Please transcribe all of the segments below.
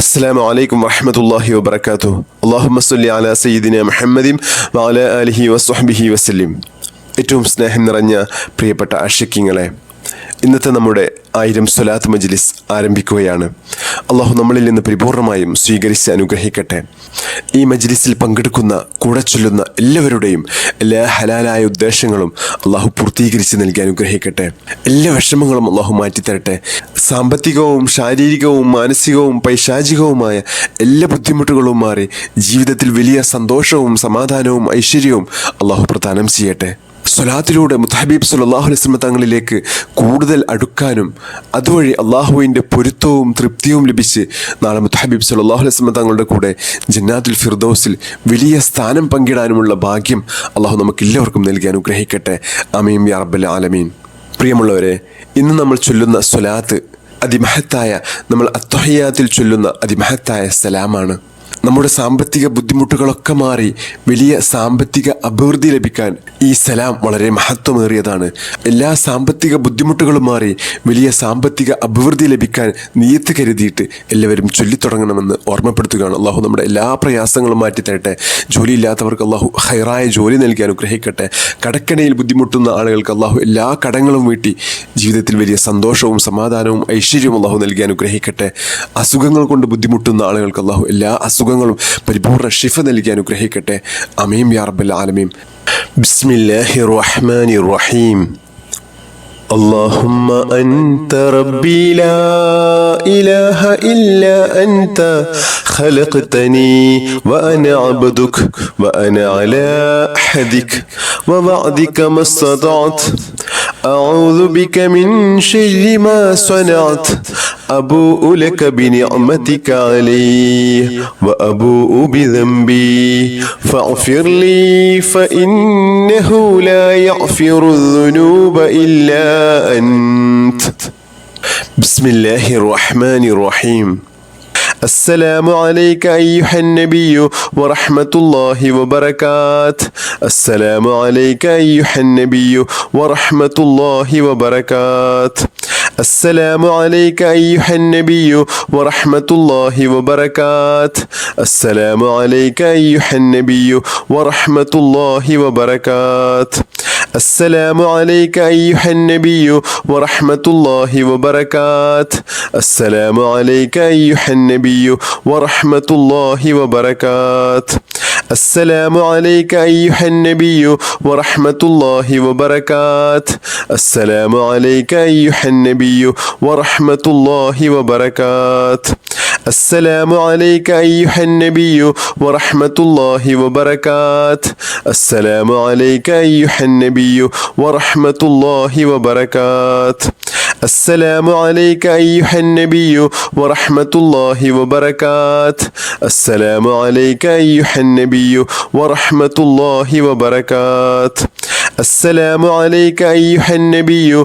അസ്സലാമു അലൈക്കും വറഹ്മത്തുള്ളാഹി വബറകാതുഹു. അല്ലാഹുമ്മ സ്വല്ലി അലാ സയ്യിദിനാ മുഹമ്മദിൻ വഅലാ ആലിഹി വസ്വഹ്ബിഹി വസല്ലം. ഏറ്റവും സ്നേഹം നിറഞ്ഞ പ്രിയപ്പെട്ട ആശിഖീങ്ങളെ, ഇന്നത്തെ നമ്മുടെ 1000 സ്വലാത്ത് മജ്ലിസ് ആരംഭിക്കുകയാണ്. അള്ളാഹു നമ്മളിൽ നിന്ന് പരിപൂർണമായും സ്വീകരിച്ച് അനുഗ്രഹിക്കട്ടെ. ഈ മജ്ലിസിൽ പങ്കെടുക്കുന്ന, കൂടെ ചൊല്ലുന്ന എല്ലാവരുടെയും എല്ലാ ഹലാലായ ഉദ്ദേശങ്ങളും അള്ളാഹു പൂർത്തീകരിച്ച് നൽകി അനുഗ്രഹിക്കട്ടെ. എല്ലാ വിഷമങ്ങളും അള്ളാഹു മാറ്റിത്തരട്ടെ. സാമ്പത്തികവും ശാരീരികവും മാനസികവും പൈശാചികവുമായ എല്ലാ ബുദ്ധിമുട്ടുകളും മാറി ജീവിതത്തിൽ വലിയ സന്തോഷവും സമാധാനവും ഐശ്വര്യവും അള്ളാഹു പ്രദാനം ചെയ്യട്ടെ. സ്വലാത്തിലൂടെ മുത്തഹബീബ് സല്ലല്ലാഹു അലൈഹി വസല്ലം തങ്ങളിലേക്ക് കൂടുതൽ അടുക്കാനും അതുവഴി അള്ളാഹുവിൻ്റെ പൊരുത്തവും തൃപ്തിയും ലഭിച്ച് നാളെ മുത്തഹബീബ് സല്ലല്ലാഹു അലൈഹി വസല്ലം തങ്ങളുടെ കൂടെ ജന്നാത്തുൽ ഫിർദൗസിൽ വലിയ സ്ഥാനം പങ്കിടാനുമുള്ള ഭാഗ്യം അള്ളാഹു നമുക്കെല്ലാവർക്കും നൽകി അനുഗ്രഹിക്കട്ടെ. ആമീൻ യാ റബ്ബൽ ആലമീൻ. പ്രിയമുള്ളവരെ, ഇന്ന് നമ്മൾ ചൊല്ലുന്ന സ്വലാത്ത് അതിമഹത്തായ, നമ്മൾ അത്തഹിയ്യാത്തിൽ ചൊല്ലുന്ന അതിമഹത്തായ സലാമാണ്. നമ്മുടെ സാമ്പത്തിക ബുദ്ധിമുട്ടുകളൊക്കെ മാറി വലിയ സാമ്പത്തിക അഭിവൃദ്ധി ലഭിക്കാൻ ഈ സലാം വളരെ മഹത്വമേറിയതാണ്. എല്ലാ സാമ്പത്തിക ബുദ്ധിമുട്ടുകളും മാറി വലിയ സാമ്പത്തിക അഭിവൃദ്ധി ലഭിക്കാൻ നിയത്ത് കരുതിയിട്ട് എല്ലാവരും ചൊല്ലിത്തുടങ്ങണമെന്ന് ഓർമ്മപ്പെടുത്തുകയാണ്. അള്ളാഹു നമ്മുടെ എല്ലാ പ്രയാസങ്ങളും മാറ്റിത്തരട്ടെ. ജോലിയില്ലാത്തവർക്ക് അള്ളാഹു ഹൈറായ ജോലി നൽകി അനുഗ്രഹിക്കട്ടെ. കടക്കണയിൽ ബുദ്ധിമുട്ടുന്ന ആളുകൾക്ക് അള്ളാഹു എല്ലാ കടങ്ങളും വീട്ടി ജീവിതത്തിൽ വലിയ സന്തോഷവും സമാധാനവും ഐശ്വര്യവും അള്ളാഹു നൽകി അനുഗ്രഹിക്കട്ടെ. അസുഖങ്ങൾ കൊണ്ട് ബുദ്ധിമുട്ടുന്ന ആളുകൾക്ക് അള്ളാഹു എല്ലാ അസുഖങ്ങളും പരിപൂർണ്ണ ഷിഫ നൽകി അനുഗ്രഹിക്കട്ടെ. ആമീൻ യാ റബ്ബൽ ആലമീൻ. ബിസ്മില്ലാഹിർ റഹ്മാനിർ റഹീം. اللهم أنت ربي لا إله إلا أنت خلقتني وأنا عبدك وأنا على عهدك ووعدك ما استطعت أعوذ بك من شر ما صنعت أبوء لك بنعمتك علي وأبوء بذنبي فاغفر لي فإنه لا يغفر الذنوب إلا أنت. بسم الله الرحمن الرحيم. السلام عليك أيها النبي ورحمة الله وبركاته. السلام عليك أيها النبي ورحمة الله وبركاته. السلام عليك أيها النبي ورحمة الله وبركاته. السلام عليك أيها النبي ورحمة الله وبركاته. السلام عليك أيها النبي ورحمة الله وبركاته. السلام عليك أيها النبي ورحمة الله وبركاته. السلام عليك أيها النبي ورحمة الله وبركاته. السلام عليك أيها النبي ورحمة الله وبركاته. السلام عليك أيها النبي ورحمة الله وبركاته. السلام عليك أيها النبي ورحمة الله وبركاته. السلام عليك أيها النبي ورحمة الله وبركاته. السلام عليك أيها النبي ورحمة الله وبركاته. السلام عليك أيها النبي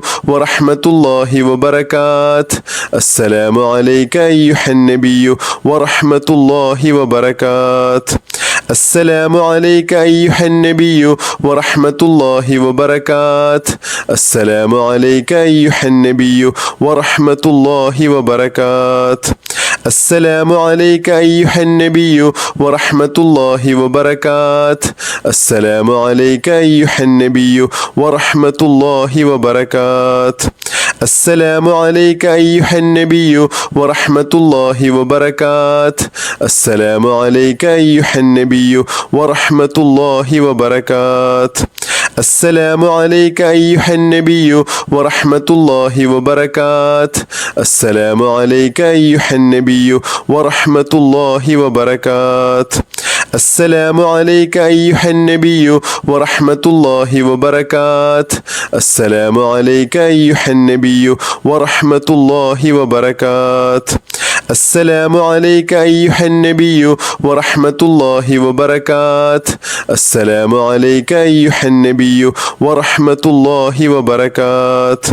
ورحمة الله وبركاته. السلام عليك أيها النبي ورحمة الله وبركاته. السلام عليك أيها النبي ورحمة الله وبركاته. السلام عليك أيها النبي ورحمة الله وبركاته. السلام عليك أيها النبي ورحمة الله وبركاته. السلام عليك أيها النبي ورحمة الله وبركاته. السلام عليك أيها النبي ورحمة الله وبركاته. السلام عليك أيها النبي ورحمة الله وبركاته. السلام عليك أيها النبي ورحمة الله وبركاته. السلام عليك أيها النبي ورحمة الله وبركاته. السلام عليك أيها النبي ورحمة الله وبركاته. السلام عليك أيها النبي ورحمة الله وبركاته. السلام عليك أيها النبي ورحمة الله وبركاته. السلام عليك أيها النبي ورحمة الله وبركاته.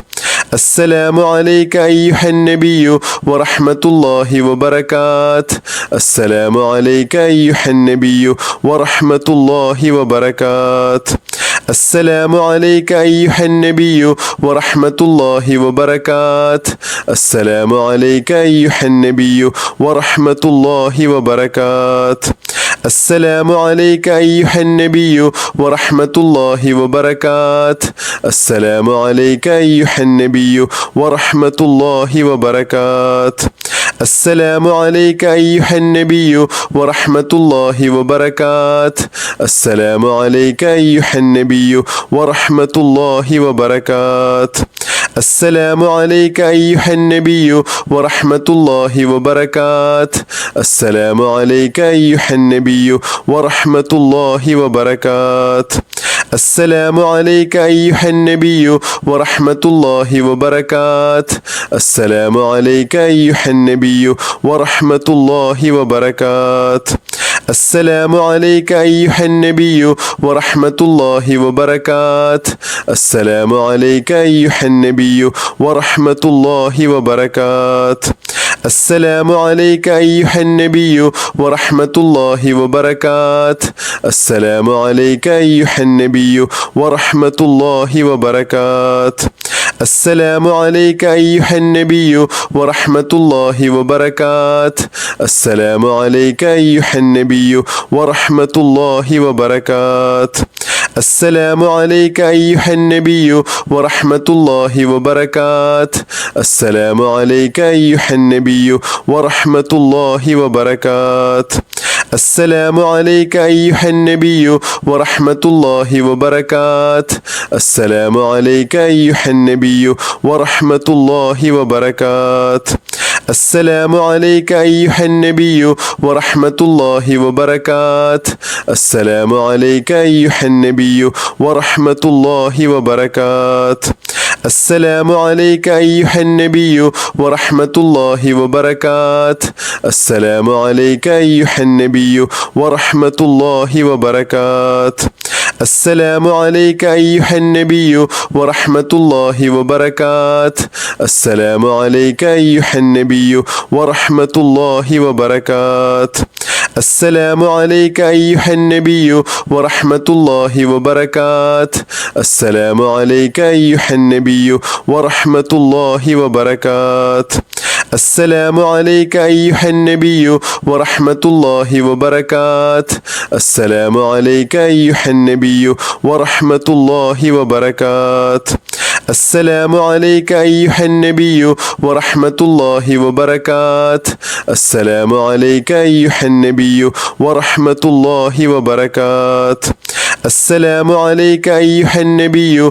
السلام عليك أيها النبي ورحمة الله وبركاته. السلام عليك أيها النبي ورحمة الله وبركاته. السلام عليك أيها النبي ورحمة الله وبركاته. السلام عليك أيها النبي ورحمة الله وبركاته. السلام عليك أيها النبي ورحمة الله وبركاته. السلام عليك أيها النبي ورحمة الله وبركاته. السلام عليك أيها النبي ورحمة الله وبركاته. السلام عليك أيها النبي ورحمة الله وبركاته. السلام عليك أيها النبي ورحمة الله وبركاته. السلام عليك أيها النبي ورحمة الله وبركاته. السلام عليك أيها النبي ورحمة الله وبركاته. السلام عليك أيها النبي ورحمة الله وبركاته. السلام عليك أيها النبي ورحمة الله وبركاته. السلام عليك أيها النبي ورحمة الله وبركاته. السلام عليك أيها النبي ورحمة الله وبركاته. السلام عليك أيها النبي ورحمة الله وبركاته. السلام عليك أيها النبي ورحمة الله وبركاته. السلام عليك أيها النبي ورحمة الله وبركاته. السلام عليك أيها النبي ورحمة الله وبركاته. السلام عليك أيها النبي ورحمة الله وبركاته. السلام عليك أيها النبي ورحمة الله وبركاته. السلام عليك أيها النبي ورحمة الله وبركاته. السلام عليك أيها النبي ورحمة الله وبركاته. السلام عليك أيها النبي ورحمة الله وبركاته. السلام عليك أيها النبي ورحمة الله وبركاته. السلام عليك أيها النبي ورحمة الله وبركاته. السلام عليك أيها النبي ورحمة الله وبركاته. السلام عليك أيها النبي ورحمة الله وبركاته. السلام عليك أيها النبي ورحمة الله وبركاته. السلام عليك أيها النبي ورحمة الله وبركاته. السلام عليك أيها النبي ورحمة الله وبركاته. السلام عليك أيها النبي ورحمة الله وبركاته. السلام عليك أيها النبي ورحمة الله وبركاته. السلام عليك أيها النبي ورحمة الله وبركاته. السلام عليك أيها النبي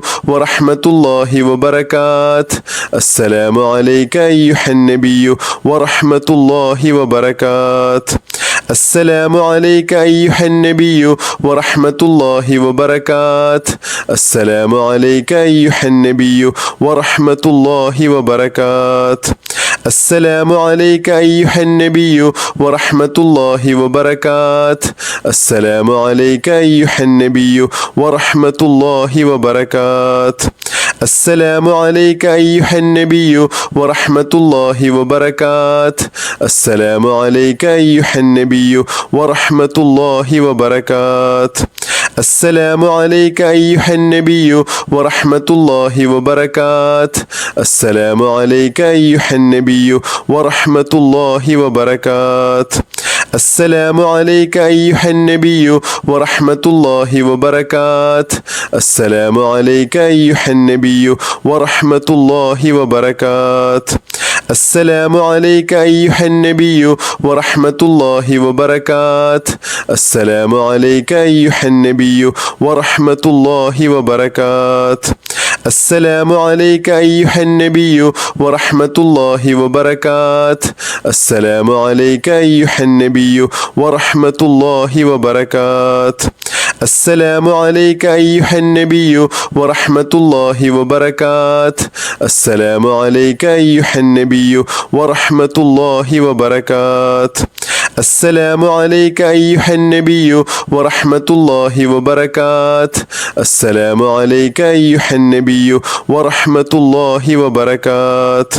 ورحمة الله وبركاته. السلام عليك أيها النبي ورحمة الله وبركاته. السلام عليك أيها النبي ورحمة الله وبركاته. السلام عليك أيها النبي ورحمة الله وبركاته. السلام عليك أيها النبي ورحمة الله وبركاته. السلام عليك أيها النبي ورحمة الله وبركاته. السلام عليك أيها النبي ورحمة الله وبركاته. السلام عليك أيها النبي ورحمة الله وبركاته. السلام عليك أيها النبي ورحمة الله وبركاته. السلام عليك أيها النبي ورحمة الله وبركاته. السلام عليك أيها النبي ورحمة الله وبركاته. السلام عليك أيها النبي ورحمة الله وبركاته. السلام عليك أيها النبي ورحمة الله وبركاته. السلام عليك أيها النبي ورحمة الله وبركاته. السلام عليك أيها النبي ورحمة الله وبركاته. السلام عليك أيها النبي ورحمة الله وبركاته. السلام عليك أيها النبي ورحمة الله وبركاته. السلام عليك أيها النبي ورحمة الله وبركاته. السلام عليك أيها النبي ورحمة الله وبركاته. السلام عليك أيها النبي ورحمة الله وبركاته.